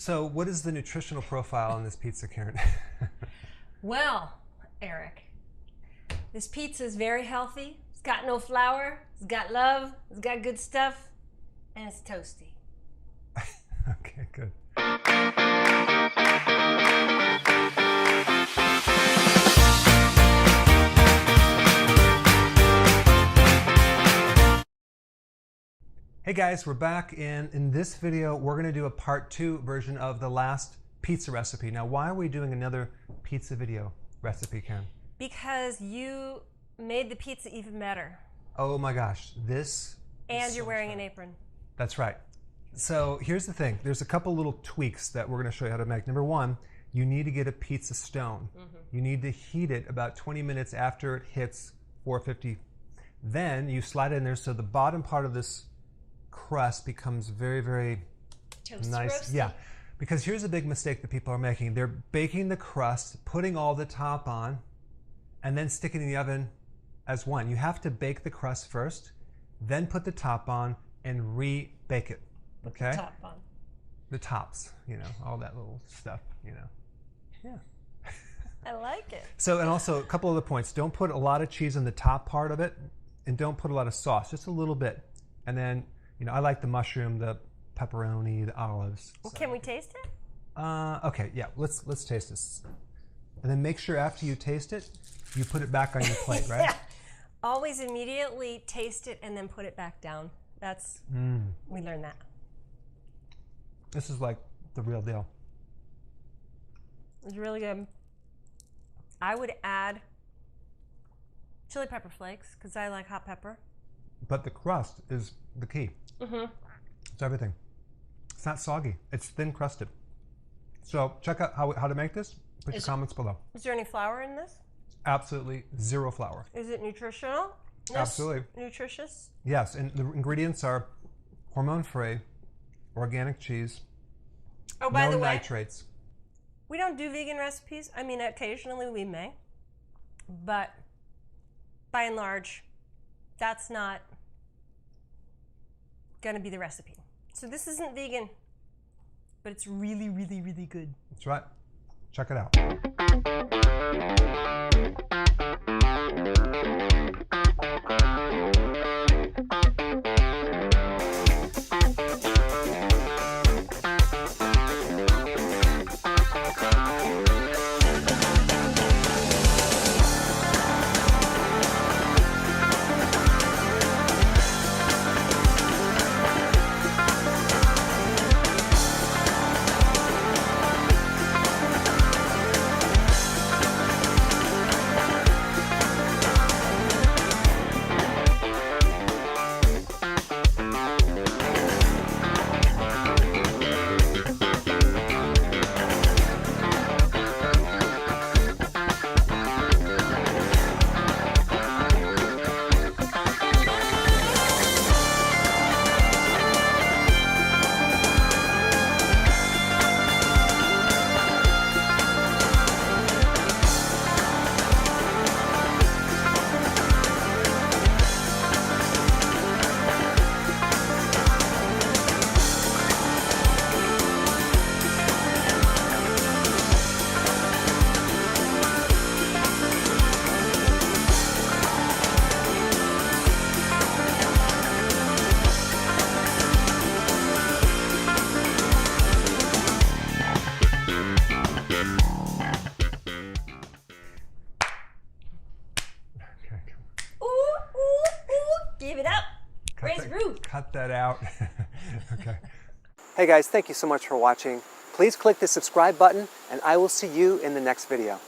So what is the nutritional profile on this pizza, Karen? Well, Eric, this pizza is very healthy. It's got no flour. It's got love. It's got good stuff. And it's toasty. Okay, good. Hey guys, we're back, and in this video we're going to do a part 2 version of the last pizza recipe. Now, why are we doing another pizza video recipe, Karen? Because you made the pizza even better. Oh my gosh, this and you're wearing an apron. That's right. So here's the thing. There's a couple little tweaks that we're going to show you how to make. Number one, you need to get a pizza stone. You need to heat it about 20 minutes after it hits 450. Then you slide it in there so the bottom part of this crust becomes very, very nice. Roasty. Yeah, because here's a big mistake that people are making. They're baking the crust, putting all the top on, and then sticking it in the oven as one. You have to bake the crust first, then put the top on and re-bake it. Okay? The top on. The tops, you know, all that little stuff, you know. Yeah. I like it. So, and also a couple other points. Don't put a lot of cheese on the top part of it, and don't put a lot of sauce, just a little bit. And then, you know, I like the mushroom, the pepperoni, the olives. Well, can we taste it? Okay, yeah, let's taste this. And then make sure after you taste it, you put it back on your plate, right? Yeah. Always immediately taste it and then put it back down. That's, we learned that. This is like the real deal. It's really good. I would add chili pepper flakes because I like hot pepper. But the crust is the key. It's everything. It's not soggy. It's thin crusted. So check out how to make this. Put your comments below. Is there any flour in this? Absolutely zero flour. Is it nutritional? Absolutely. Nutritious? Yes, and the ingredients are hormone-free, organic cheese, oh, by no the way, nitrates. We don't do vegan recipes. I mean, occasionally we may, but by and large, that's not going to be the recipe. So this isn't vegan, but it's really, really, really good. That's right. Check it out. Give it up. Raise roof. Cut that out. Okay. Hey guys, thank you so much for watching. Please click the subscribe button, and I will see you in the next video.